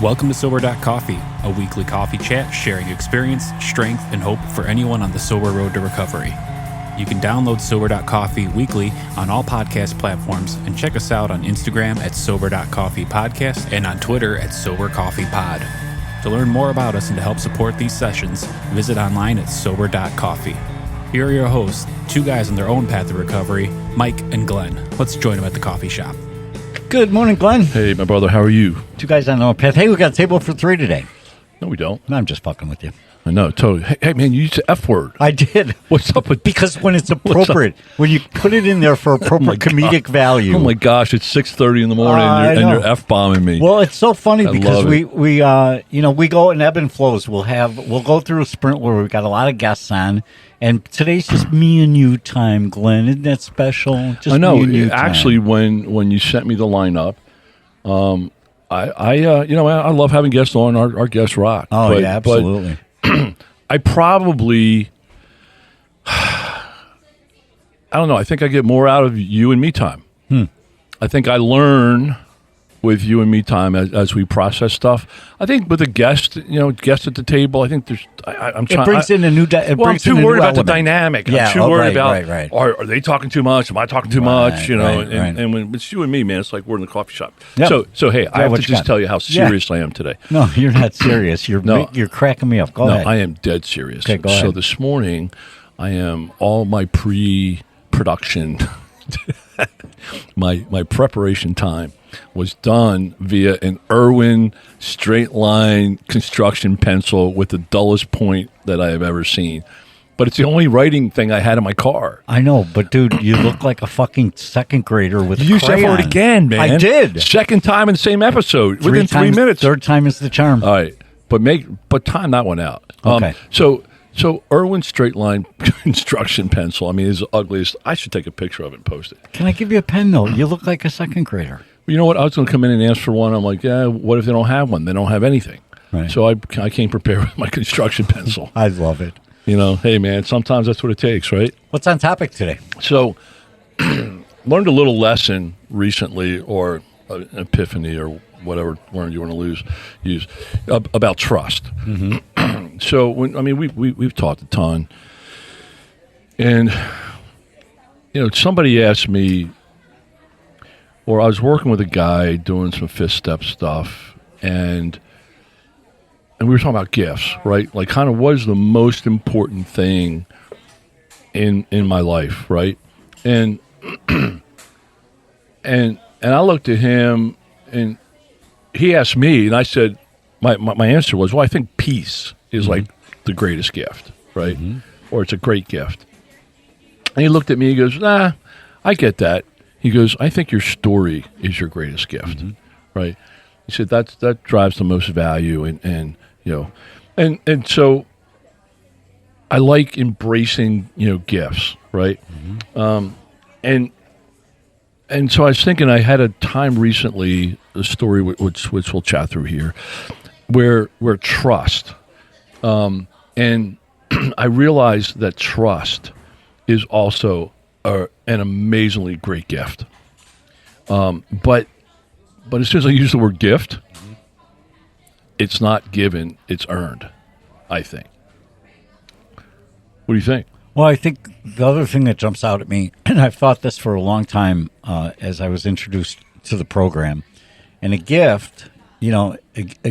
Welcome to Sober.Coffee, a weekly coffee chat sharing experience, strength, and hope for anyone on the sober road to recovery. You can download Sober.Coffee weekly on all podcast platforms and check us out on Instagram at Sober.Coffee Podcast and on Twitter at Sober.Coffee Pod. To learn more about us and to help support these sessions, visit online at Sober.Coffee. Here are your hosts, two guys on their own path to recovery, Mike and Glenn. Let's join them at the coffee shop. Good morning, Glenn. Hey, my brother, how are you? Two guys on our path. Hey, we got a table for three today. No, we don't. No, I'm just fucking with you. I know, totally. Hey, man, you used the F word. I did. What's up with... Because when it's appropriate, when you put it in there for appropriate comedic value. Oh, my gosh, it's 6:30 in the morning and you're F-bombing me. Well, it's so funny I because love we go in ebb and flows. We'll go through a sprint where we've got a lot of guests on, and today's just me and you time, Glenn. Isn't that special? Just I know. me and you Actually, time. when you sent me the lineup, I love having guests on. Our guests rock. Oh, yeah, absolutely. But I probably, I don't know. I think I get more out of you and me time. I think I learn with you and me time as we process stuff. I think with a guest, guest at the table, I think there's. I'm trying. It brings in a new. I'm too worried about the dynamic. Yeah, I'm too worried right. about. Are they talking too much? Am I talking too much? And when it's you and me, man, it's like we're in the coffee shop. Yep. So hey, I have to just got? tell you how serious I am today. No, you're not serious. You're cracking me up. Go ahead. No, I am dead serious. Okay, go ahead. So this morning, I am all my pre-production, my preparation time was done via an Irwin straight line construction pencil with the dullest point that I have ever seen. But it's the only writing thing I had in my car. I know, but dude, you look like a fucking second grader with You used that crayon. word again, man. I did. Second time in the same episode within 3 minutes. Third time is the charm. All right, but time that one out. Okay. So Irwin straight line construction pencil. I mean, it's the ugliest. I should take a picture of it and post it. Can I give you a pen though? You look like a second grader. You know what? I was going to come in and ask for one. I'm like, yeah, what if they don't have one? They don't have anything. Right. So I came prepared with my construction pencil. I love it. Hey, man, sometimes that's what it takes, right? What's on topic today? So learned a little lesson recently, or an epiphany, or whatever word you want to use, about trust. Mm-hmm. So, we've talked a ton. And, somebody asked me, or I was working with a guy doing some fifth step stuff, and we were talking about gifts, right? Like, kind of what is the most important thing in my life, right? And and I looked at him, and he asked me, and I said, my answer was, well, I think peace is like the greatest gift, right? Mm-hmm. Or it's a great gift. And he looked at me, he goes, nah, I get that. He goes, I think your story is your greatest gift, right? He said that drives the most value, and so I like embracing gifts, right? Mm-hmm. And so I was thinking, I had a time recently, a story which we'll chat through here, where trust, and I realized that trust is also an amazingly great gift. But as soon as I use the word gift, it's not given, it's earned, I think. What do you think? Well, I think the other thing that jumps out at me, and I've thought this for a long time as I was introduced to the program, and a gift, a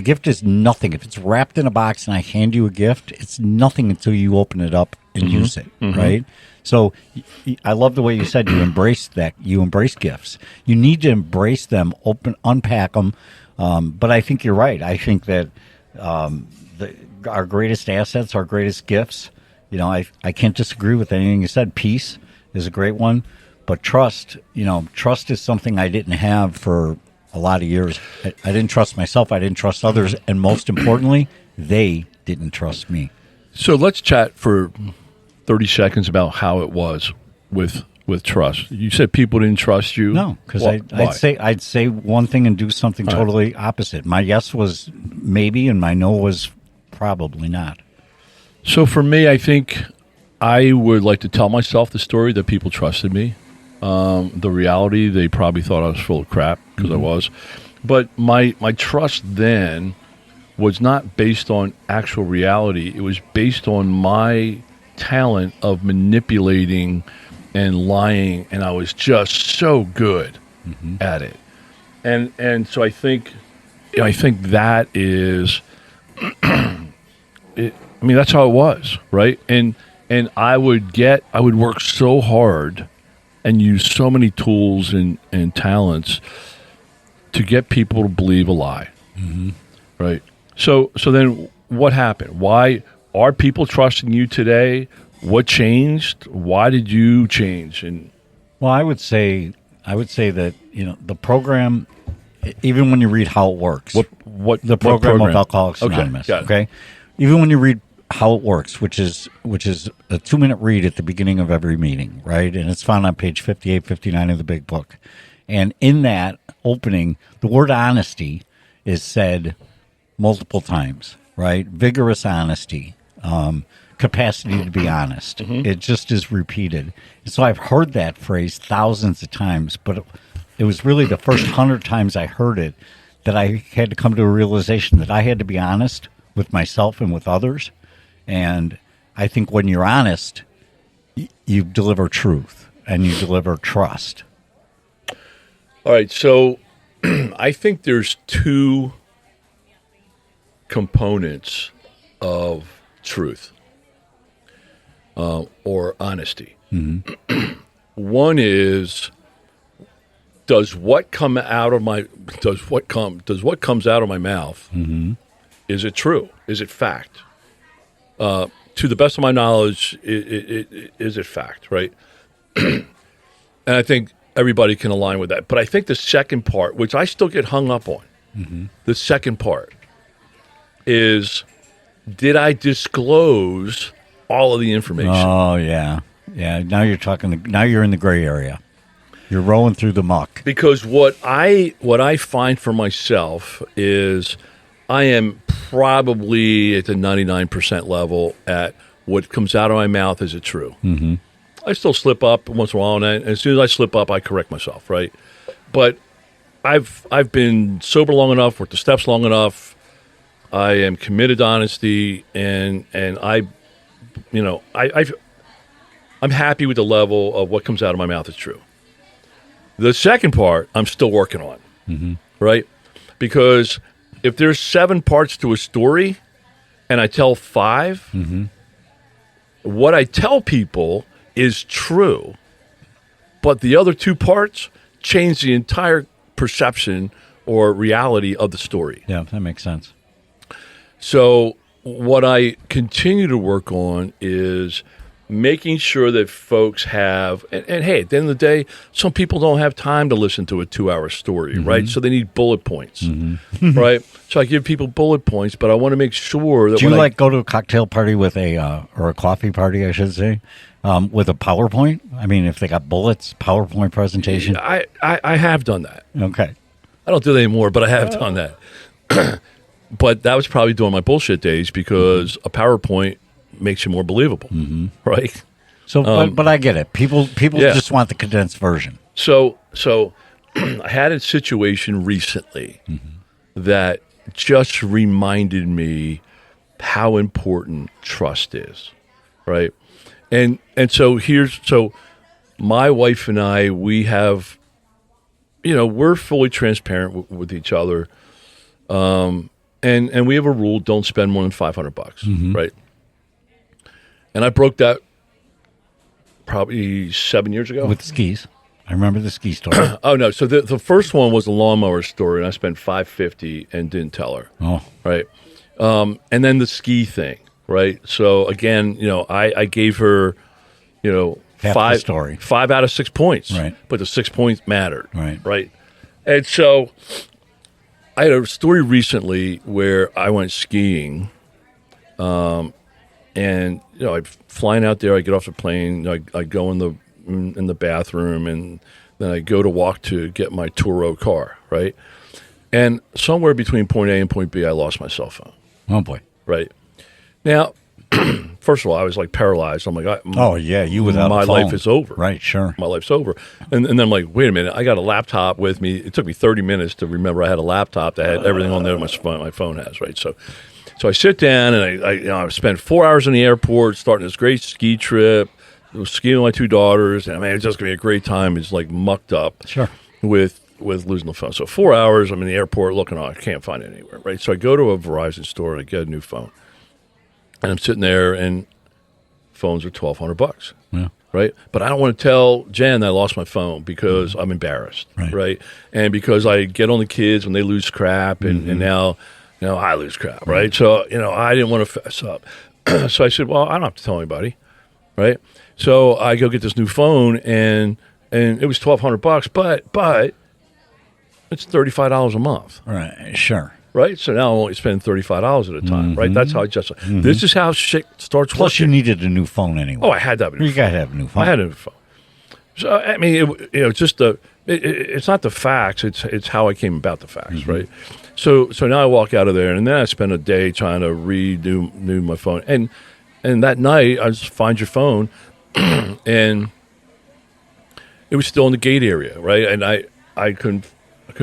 gift is nothing. If it's wrapped in a box and I hand you a gift, it's nothing until you open it up and use it, right? So I love the way you said you embrace that. You embrace gifts. You need to embrace them, unpack them. But I think you're right. I think that our greatest assets, our greatest gifts, I can't disagree with anything you said. Peace is a great one. But trust is something I didn't have for a lot of years. I didn't trust myself. I didn't trust others. And most importantly, they didn't trust me. So let's chat for 30 seconds about how it was with trust. You said people didn't trust you. No, because I'd say one thing and do something totally opposite. My yes was maybe, and my no was probably not. So for me, I think I would like to tell myself the story that people trusted me. The reality, they probably thought I was full of crap, because I was. But my trust then was not based on actual reality. It was based on my talent of manipulating and lying, and I was just so good at it. And so I think that is, that's how it was, right? And I would work so hard and use so many tools and talents to get people to believe a lie, right? So then what happened? Why are people trusting you today? What changed? Why did you change? And Well, I would say that, the program, even when you read how it works, what the program program? of Alcoholics Okay, Anonymous, got it. okay? Even when you read how it works, which is a 2-minute read at the beginning of every meeting, right? And it's found on page 58, 59 of the big book. And in that opening, the word honesty is said multiple times, right? Vigorous honesty, capacity to be honest. It just is repeated. And so I've heard that phrase thousands of times, but it was really the first 100 times I heard it that I had to come to a realization that I had to be honest with myself and with others. And I think when you're honest, you deliver truth and you deliver trust. All right, so I think there's two components of truth or honesty. One is, does what comes out of my mouth, is it true? Is it fact? To the best of my knowledge, is it fact, right? And I think everybody can align with that. But I think the second part, which I still get hung up on, the second part is, did I disclose all of the information? Oh, yeah. Yeah, now you're talking. Now you're in the gray area. You're rolling through the muck. Because what I find for myself is I am probably at the 99% level at what comes out of my mouth. Is it true? I still slip up once in a while, and as soon as I slip up, I correct myself, right? But I've been sober long enough, worked the steps long enough. I am committed to honesty, and I'm happy with the level of what comes out of my mouth is true. The second part, I'm still working on, right? Because if there's 7 parts to a story, and I tell 5, what I tell people is true, but the other 2 parts change the entire perception or reality of the story. Yeah, that makes sense. So what I continue to work on is making sure that folks have, and hey, at the end of the day, some people don't have time to listen to a 2-hour story, right? So they need bullet points, right? So I give people bullet points, but I want to make sure that Do you go to a cocktail party with or a coffee party, I should say, with a PowerPoint? I mean, if they got bullets, PowerPoint presentation. I have done that. Okay. I don't do that anymore, but I have done that. But that was probably during my bullshit days, because a PowerPoint makes you more believable, right? So, but I get it. People just want the condensed version. So I had a situation recently that just reminded me how important trust is, right? And so my wife and I, we have, we're fully transparent with each other, and we have a rule: don't spend more than $500, right? And I broke that probably 7 years ago. With skis. I remember the ski story. Oh, no. So the first one was a lawnmower story, and I spent $550 and didn't tell her. Oh. Right. And then the ski thing, right? So, again, I gave her, Half the story. 5 out of 6 points. Right. But the 6 points mattered. Right. Right. And so I had a story recently where I went skiing, and I'm flying out there. I get off the plane. I go in the bathroom, and then I go to walk to get my Turo car. Right, and somewhere between point A and point B, I lost my cell phone. Oh boy! Right now, first of all, I was like paralyzed. I'm like, Oh yeah, you without my a phone. life is over. Right, sure. My life's over. And then I'm like, wait a minute, I got a laptop with me. It took me 30 minutes to remember I had a laptop that had everything on there my phone has, right? So I sit down and I spent 4 hours in the airport starting this great ski trip. I was skiing with my 2 daughters, and I mean, it's just going to be a great time. It's like mucked up Sure. with losing the phone. So 4 hours, I'm in the airport looking, I can't find it anywhere, right? So I go to a Verizon store and I get a new phone. And I'm sitting there, and phones are $1,200, Yeah. right? But I don't want to tell Jen that I lost my phone because I'm embarrassed, right? And because I get on the kids when they lose crap, and now I lose crap, right? So, I didn't want to fess up. So I said, well, I don't have to tell anybody, right? So I go get this new phone, and it was $1,200, but it's $35 a month. Right, sure. Right? So now I'm only spending $35 at a time, right? That's how I just, this is how shit starts Plus, you working. needed a new phone anyway. Oh, I had to have a new You phone. got to have a new phone. I had a new phone. So, I mean, it's just it's not the facts, it's how I came about the facts, right? So now I walk out of there, and then I spend a day trying to renew my phone. And that night, I just find your phone, and it was still in the gate area, right? And I couldn't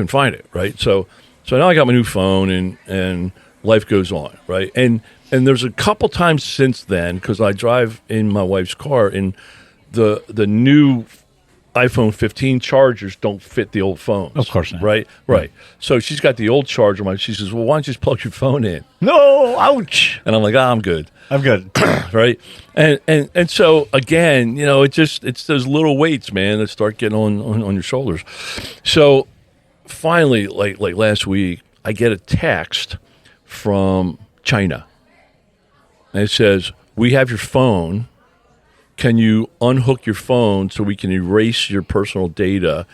find it, right? So now I got my new phone, and life goes on, right? And there's a couple times since then, because I drive in my wife's car, and the new iPhone 15 chargers don't fit the old phones. Of course not. Right. So she's got the old charger. She says, well, why don't you just plug your phone in? No, ouch. And I'm like, I'm good. I'm good. Right. And so again, it's those little weights, man, that start getting on your shoulders. So finally, like last week, I get a text from China. And it says, we have your phone. Can you unhook your phone so we can erase your personal data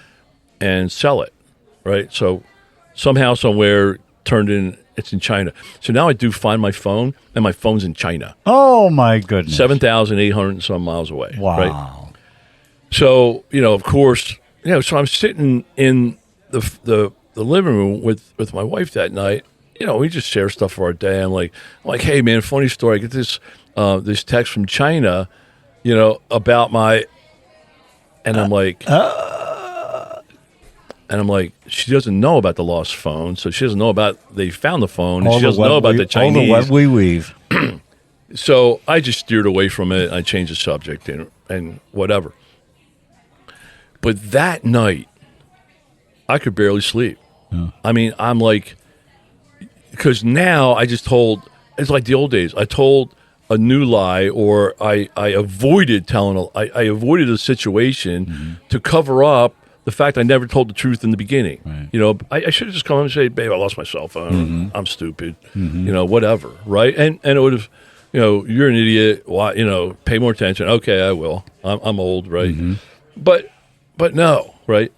and sell it? Right? So somehow, somewhere, it's in China. So now I do find my phone, and my phone's in China. Oh, my goodness. 7,800 and some miles away. Wow. Right? So, of course, so I'm sitting in the living room with my wife that night. We just share stuff for our day. I'm like, hey, man, funny story. I get this text from China, about my, and I'm like, she doesn't know about the lost phone, so she doesn't know about they found the phone. And she doesn't know about the Chinese. All the web we weave. So I just steered away from it. I changed the subject and whatever. But that night, I could barely sleep. Yeah. I mean, I'm like, because now it's like the old days. I told a new lie, or I avoided telling I avoided a situation to cover up the fact I never told the truth in the beginning. Right. I should have just come and say, babe, I lost my cell phone. I'm stupid. Whatever. Right. And it would have, you're an idiot. Why, pay more attention. Okay, I will. I'm old. Right. But no. Right.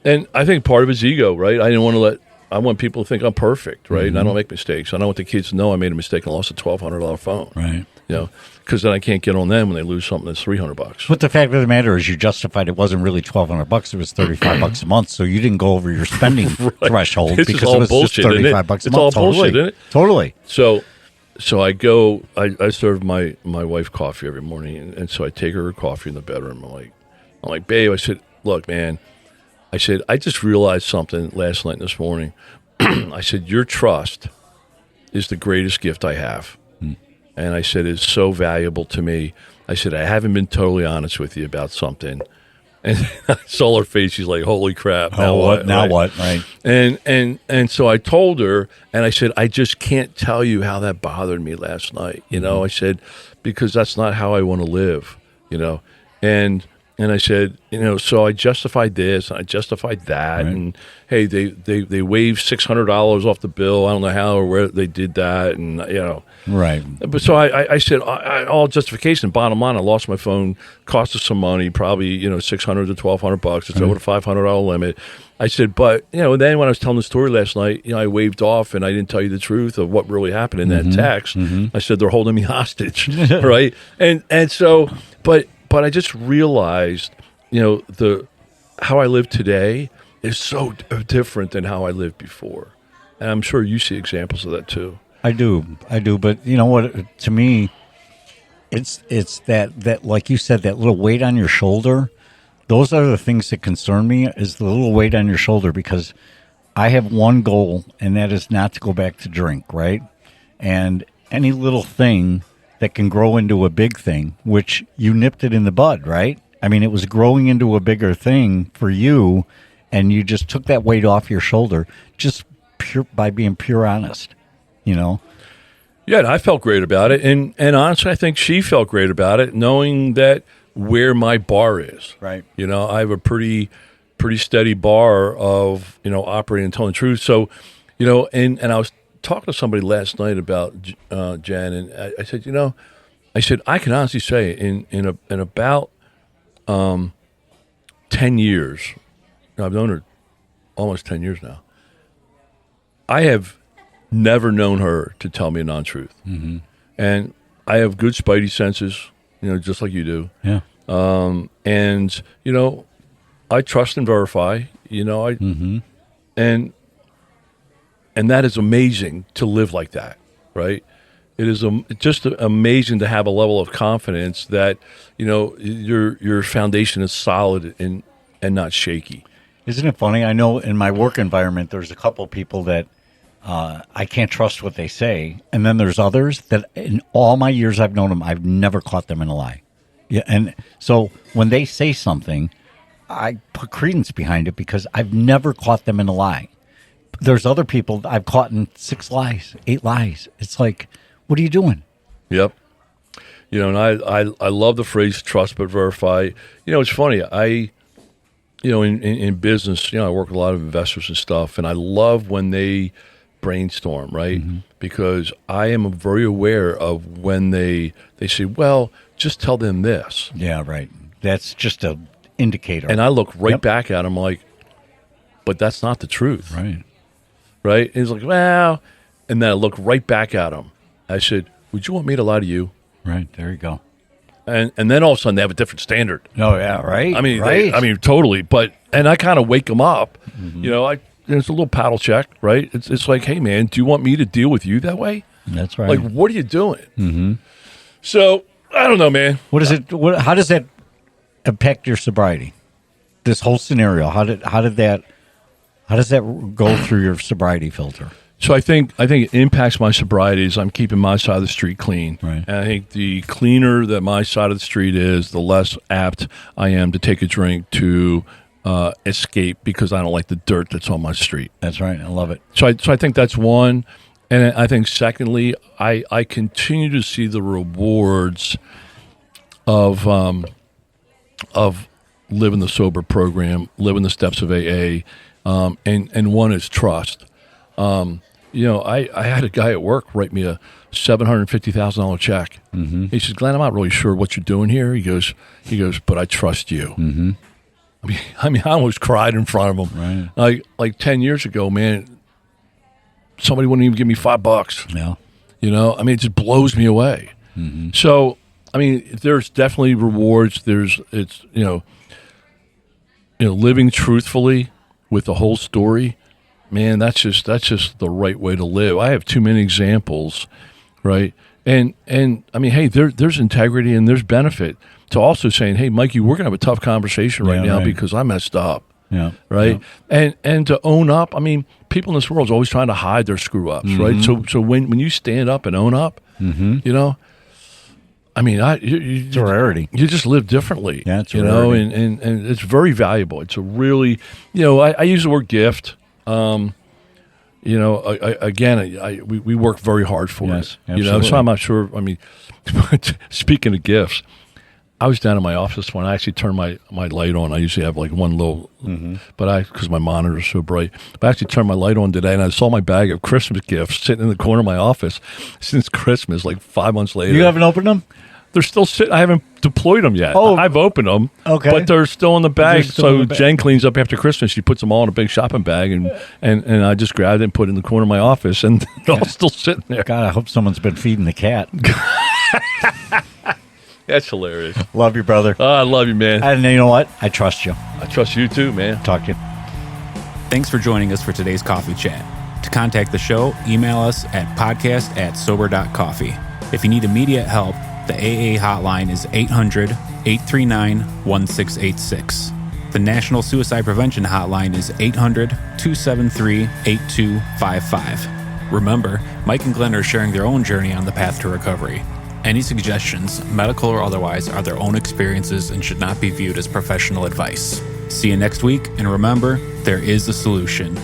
And I think part of it's ego. Right. I want people to think I'm perfect. Right. And I don't make mistakes. I don't want the kids to know I made a mistake and lost a $1,200 phone. Right. Because then I can't get on them when they lose something that's $300. But the fact of the matter is, you justified it wasn't really $1,200; it was $35 a month. So you didn't go over your spending threshold This because is all it was bullshit, just $35 isn't it? a month. It's all bullshit, isn't it? Totally. So I go. I serve my wife coffee every morning, and so I take her coffee in the bedroom. I'm like, babe. I said, look, man. I said, I just realized something last night and this morning. I said, your trust is the greatest gift I have. And I said, it's so valuable to me. I said, I haven't been totally honest with you about something. And I saw her face. She's like, holy crap. Now what? Now right? what? Right. And so I told her, and I said, I just can't tell you how that bothered me last night. I said, because that's not how I want to live, And I said, so I justified this, and I justified that, Right. and hey, they waived $600 off the bill. I don't know how or where they did that, and Right. But so I said, all justification. Bottom line, I lost my phone, cost us some money, probably $600 to $1,200. It's over the $500 limit. I said, but then when I was telling the story last night, I waved off and I didn't tell you the truth of what really happened in that text. I said they're holding me hostage, right? And so, but I just realized, how I live today is so different than how I lived before, and I'm sure you see examples of that too. I do. But you know what? To me, it's that like you said, that little weight on your shoulder. Those are the things that concern me, is the little weight on your shoulder, because I have one goal, and that is not to go back to drink, right? And any little thing that can grow into a big thing, which you nipped it in the bud, right? I mean, it was growing into a bigger thing for you, and you just took that weight off your shoulder just by being pure honest, you know? Yeah, and I felt great about it. And honestly, I think she felt great about it, knowing that where my bar is. Right. You know, I have a pretty steady bar of, operating and telling the truth. So, and I was talking to somebody last night about Jen, and I said, I can honestly say in about 10 years, I've known her almost 10 years now, I have never known her to tell me a non-truth. Mm-hmm. And I have good spidey senses, just like you do. Yeah. And, I trust and verify, Mm-hmm. and that is amazing to live like that, right? It is just amazing to have a level of confidence that, your foundation is solid and not shaky. Isn't it funny? I know in my work environment, there's a couple people that I can't trust what they say. And then there's others that in all my years I've known them, I've never caught them in a lie. Yeah. And so when they say something, I put credence behind it because I've never caught them in a lie. There's other people I've caught in 6 lies, 8 lies. It's like, what are you doing? Yep. And I love the phrase trust but verify. It's funny. In business, I work with a lot of investors and stuff, and I love when they brainstorm, right? Mm-hmm. Because I am very aware of when they say, well, just tell them this. Yeah, right. That's just a indicator. And I look right back at them like, but that's not the truth. Right. Right? And he's like, well, and then I look right back at him. I said, would you want me to lie to you? Right. There you go. And then all of a sudden they have a different standard. Oh, yeah, right. I mean, right. Totally. And I kind of wake them up. Mm-hmm. It's a little paddle check, right? It's like, hey, man, do you want me to deal with you that way? That's right. Like, what are you doing? Mm-hmm. So, I don't know, man. What is it? How does that impact your sobriety? This whole scenario. How does that go through your sobriety filter? So I think it impacts my sobriety as I'm keeping my side of the street clean. Right. And I think the cleaner that my side of the street is, the less apt I am to take a drink to escape because I don't like the dirt that's on my street. That's right. I love it. So I think that's one. And I think secondly, I continue to see the rewards of living the sober program, living the steps of AA, and one is trust. I had a guy at work write me a $750,000 check. Mm-hmm. He says, Glenn, I'm not really sure what you're doing here. He goes, but I trust you. Mm-hmm. I almost cried in front of him. Right. Like 10 years ago, man, somebody wouldn't even give me $5. Yeah. It just blows me away. Mm-hmm. So, there's definitely rewards. It's living truthfully with the whole story. Man, that's just the right way to live. I have too many examples, right? And hey, there's integrity and there's benefit to also saying, hey, Mikey, we're gonna have a tough conversation right now because I messed up. Yeah. Right. Yeah. And to own up. People in this world are always trying to hide their screw ups, right? So when you stand up and own up, mm-hmm. It's a rarity. You just live differently. Yeah, it's a rarity. And it's very valuable. It's a really, I use the word gift. We work very hard for it. Absolutely. So I'm not sure. Speaking of gifts, I was down in my office when I actually turned my light on. I usually have like one little, but because my monitor is so bright. But I actually turned my light on today, and I saw my bag of Christmas gifts sitting in the corner of my office since Christmas, like 5 months later. You haven't opened them? They're still sitting. I haven't deployed them yet. Oh. I've opened them, okay, but they're still in the bag. In the bag. Jen cleans up after Christmas. She puts them all in a big shopping bag, and I just grabbed it and put it in the corner of my office, and they're all still sitting there. God, I hope someone's been feeding the cat. That's hilarious. Love you, brother. I love you, man. And you know what? I trust you. I trust you too, man. Talk to you. Thanks for joining us for today's coffee chat. To contact the show, email us at podcast@sober.coffee. If you need immediate help, The AA hotline is 800-839-1686. The National Suicide Prevention Hotline is 800-273-8255. Remember, Mike and Glenn are sharing their own journey on the path to recovery. Any suggestions, medical or otherwise, are their own experiences and should not be viewed as professional advice. See you next week, and remember, there is a solution.